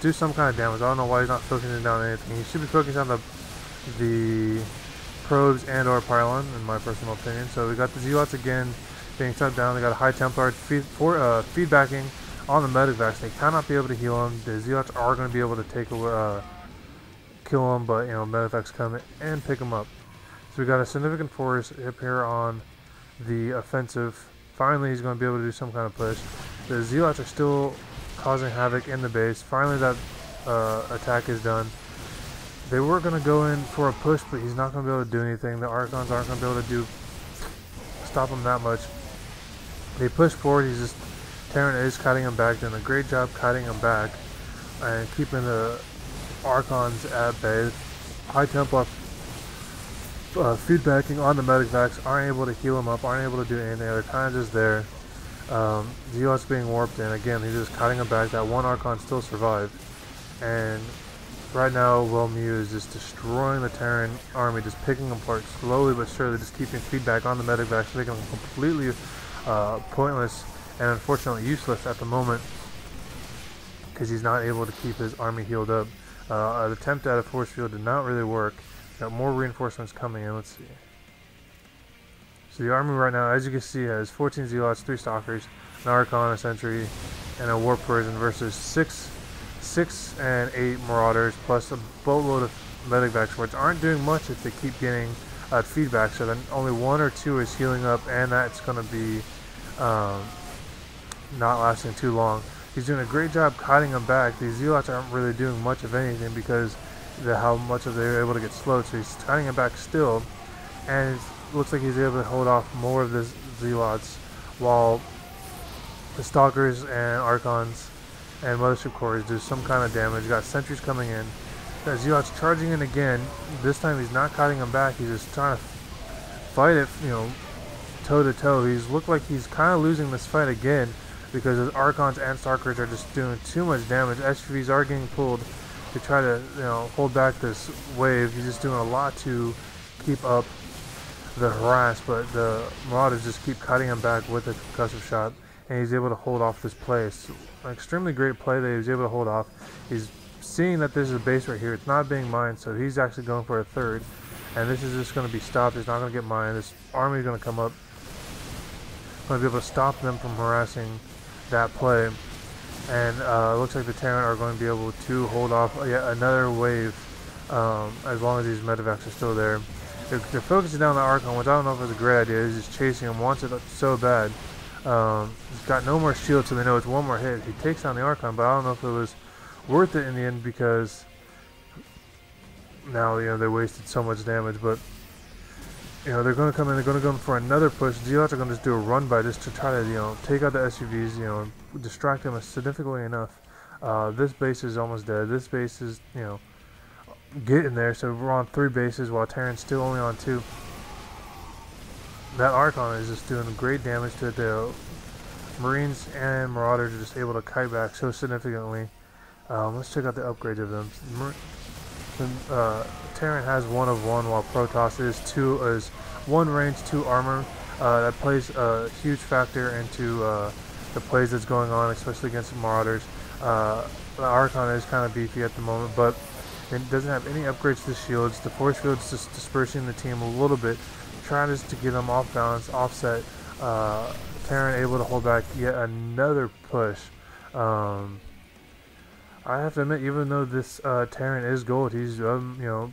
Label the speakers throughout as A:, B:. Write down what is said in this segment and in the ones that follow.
A: do some kind of damage. I don't know why he's not focusing down anything. He should be focusing on the probes and or pylon, in my personal opinion. So we got the Zealots again being shut down. They got a high Templar feedbacking on the Medivacs. They cannot be able to heal him. The Zealots are going to be able to take away, kill him, but you know, Medivacs come and pick him up. So we got a significant force up here on the offensive. Finally, he's going to be able to do some kind of push. The Zealots are still causing havoc in the base. Finally, that attack is done. They were going to go in for a push, but he's not going to be able to do anything. The Archons aren't going to be able to stop him that much. They push forward. He's just, Terran is kiting him back, doing a great job kiting him back and keeping the Archons at bay. High Templar feedbacking on the Medivacs, aren't able to heal him up, aren't able to do anything. They're kind of just there. Zealots being warped in. Again, he's just cutting him back. That one Archon still survived. And right now, Welmu is just destroying the Terran army, just picking them apart slowly but surely, just keeping feedback on the Medivacs, making them completely pointless and unfortunately useless at the moment because he's not able to keep his army healed up. An attempt at a force field did not really work. Got more reinforcements coming in. Let's see. So the army right now, as you can see, has 14 Zealots, 3 Stalkers, an Archon, a Sentry, and a Warp Person versus 6 and 8 Marauders, plus a boatload of Medivacs, which aren't doing much if they keep getting feedback. So then only 1 or 2 is healing up, and that's going to be not lasting too long. He's doing a great job kiting them back. These Zealots aren't really doing much of anything because how much of they're able to get slowed. So he's kiting them back still, and it looks like he's able to hold off more of the Zealots, while the Stalkers and Archons and Mothership Cores do some kind of damage. Got sentries coming in. Got Zealots charging in again. This time he's not kiting them back. He's just trying to fight it, you know, toe to toe. He's looked like he's kind of losing this fight again because his Archons and Stalkers are just doing too much damage. SUVs are getting pulled to try to, you know, hold back this wave. He's just doing a lot to keep up the harass, but the Marauders just keep cutting him back with a concussive shot, and he's able to hold off this play. It's an extremely great play that he was able to hold off. He's seeing that there's a base right here. It's not being mined, so he's actually going for a third, and this is just going to be stopped. It's not going to get mined. This army is going to come up, going to be able to stop them from harassing that play. And it looks like the Terran are going to be able to hold off yet another wave as long as these Medivacs are still there. They're focusing down the Archon, which I don't know if it's a great idea. He's just chasing him, wants it so bad. He's got no more shield, so they know it's one more hit. He takes down the Archon, but I don't know if it was worth it in the end because now, you know, they wasted so much damage. But you know, they're going to come in. They're going to go for another push. Zealots are going to just do a run by just to try to, you know, take out the SUVs. You know, distract them significantly enough. This base is almost dead. This base is, you know, getting there. So we're on 3 bases while Terran's still only on 2. That Archon is just doing great damage to it. The Marines and Marauders are just able to kite back so significantly. Let's check out the upgrades of them. Terran has 1 of 1, while Protoss is 1 range, 2 armor. That plays a huge factor into the plays that's going on, especially against the Marauders. The Archon is kind of beefy at the moment, but it doesn't have any upgrades to the shields. The force field's just dispersing the team a little bit, trying just to get them off balance, offset. Terran able to hold back yet another push. I have to admit, even though this Terran is gold, he's you know,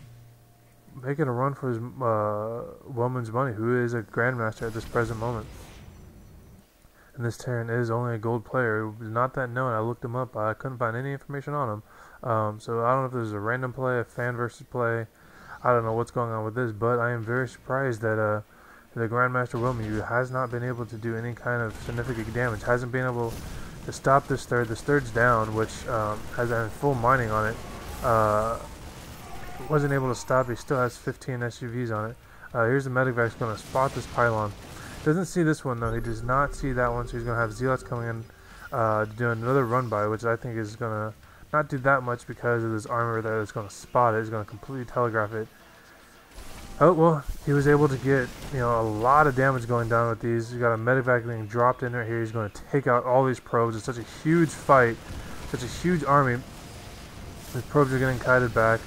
A: making a run for his Welmu's money, who is a Grandmaster at this present moment. And this Terran is only a gold player. Not that known. I looked him up. I couldn't find any information on him. So I don't know if this is a random play, a fan versus play. I don't know what's going on with this, but I am very surprised that the Grandmaster Welmu has not been able to do any kind of significant damage. Hasn't been able to stop this third. This third's down, which has full mining on it. Wasn't able to stop. He still has 15 SUVs on it. Here's the Medivac's going to spot this pylon. Doesn't see this one though. He does not see that one, so he's going to have Zealots coming in to do another run by, which I think is going to not do that much because of this armor that is going to spot it. It's going to completely telegraph it. Oh, well, he was able to get, you know, a lot of damage going down with these. You got a Medivac being dropped in right here. He's going to take out all these probes. It's such a huge fight, such a huge army. His probes are getting kited back.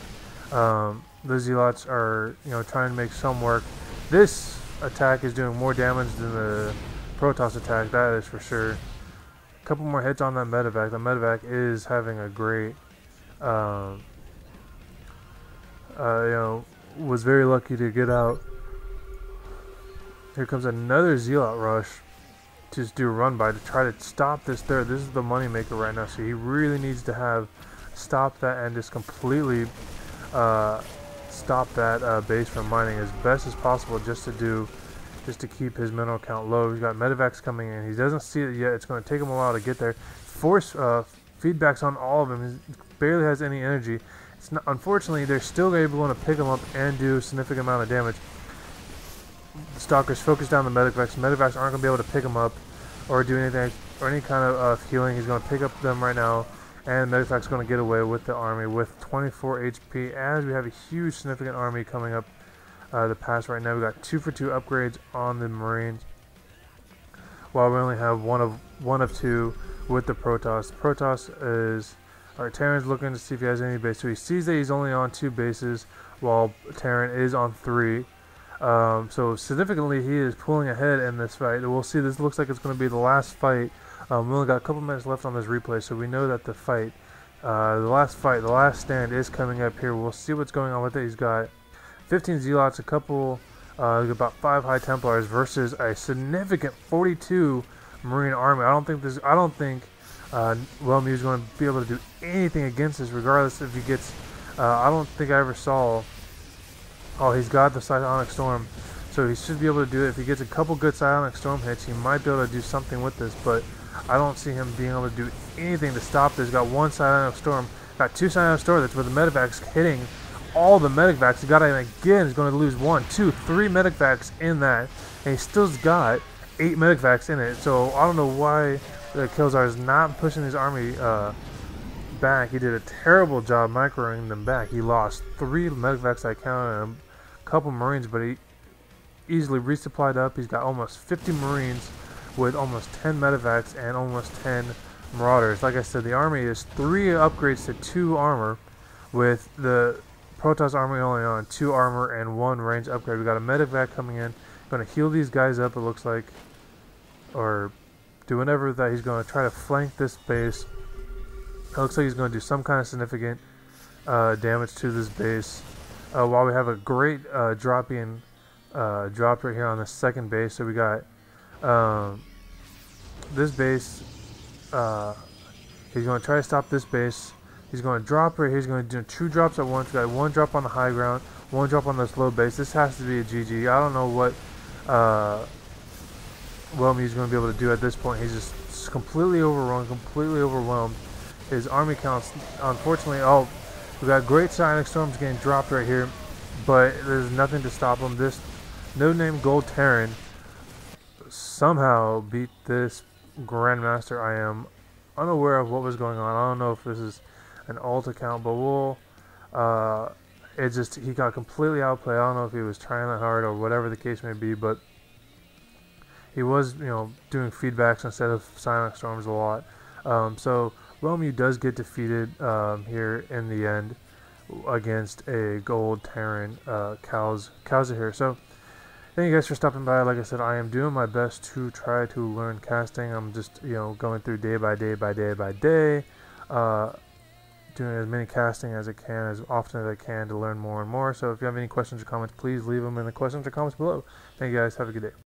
A: The Zealots are, trying to make some work. This attack is doing more damage than the Protoss attack, that is for sure. A couple more hits on that medevac. The medevac is having a great, was very lucky to get out. Here comes another Zealot rush to just do a run by to try to stop this third. This is the money maker right now, so he really needs to have stop that and just completely stop that base from mining as best as possible, just to keep his mineral count low. He's got medevacs coming in. He doesn't see it yet. It's going to take him a while to get there. Force feedbacks on all of them. He barely has any energy. It's not, unfortunately, they're still able to pick him up and do a significant amount of damage. The Stalkers focus down the medevacs. Medevacs aren't going to be able to pick him up or do anything or any kind of healing. He's going to pick up them right now, and medevac's going to get away with the army with 24 HP. As we have a huge, significant army coming up the pass right now. We got 2 for 2 upgrades on the Marines, while we only have one of 2 with the Protoss. The Protoss is Terran's looking to see if he has any base. So he sees that he's only on 2 bases, while Terran is on 3. So significantly, he is pulling ahead in this fight. We'll see. This looks like it's going to be the last fight. We only got a couple minutes left on this replay, so we know that the last stand is coming up here. We'll see what's going on with it. He's got 15 Zealots, a couple, about 5 High Templars versus a significant 42 Marine army. I don't think Welmu is going to be able to do anything against this, regardless if he gets. I don't think I ever saw. Oh, he's got the Psionic Storm, so he should be able to do it. If he gets a couple good Psionic Storm hits, he might be able to do something with this, but I don't see him being able to do anything to stop this. Got 1 Psionic Storm, got 2 Psionic Storm. That's where the medevac's hitting all the medevac's. He got it again. He's going to lose 1, 2, 3 medevac's in that, and he still's got 8 medevac's in it. So I don't know why the Kelazhur is not pushing his army back. He did a terrible job microing them back. He lost 3 medevac's I counted, and a couple Marines, but he easily resupplied up. He's got almost 50 Marines with almost 10 medevac's and almost 10 Marauders. Like I said, the army is 3 upgrades to 2 armor, with the Protoss army only on 2 armor and 1 range upgrade. We got a medevac coming in, going to heal these guys up, it looks like, or do whatever that he's going to try to flank this base. It looks like he's going to do some kind of significant damage to this base. While we have a great drop right here on the second base. So we got this base. He's going to try to stop this base. He's going to drop right here. He's going to do 2 drops at once. We got 1 drop on the high ground, 1 drop on this low base. This has to be a GG. I don't know what Welmu's going to be able to do at this point. He's just completely overrun, completely overwhelmed. His army counts, unfortunately, we got great Psionic Storms getting dropped right here, but there's nothing to stop him. This no-name Gold Terran somehow beat this Grandmaster. I am unaware of what was going on. I don't know if this is an alt account, but he got completely outplayed. I don't know if he was trying that hard or whatever the case may be, but he was, doing feedbacks instead of Psionic Storms a lot. So Welmu does get defeated here in the end against a Gold Terran Kelazhur here. So thank you guys for stopping by. Like I said, I am doing my best to try to learn casting. I'm just going through day by day doing as many casting as I can, as often as I can, to learn more and more. So if you have any questions or comments, please leave them in the questions or comments below. Thank you guys. Have a good day.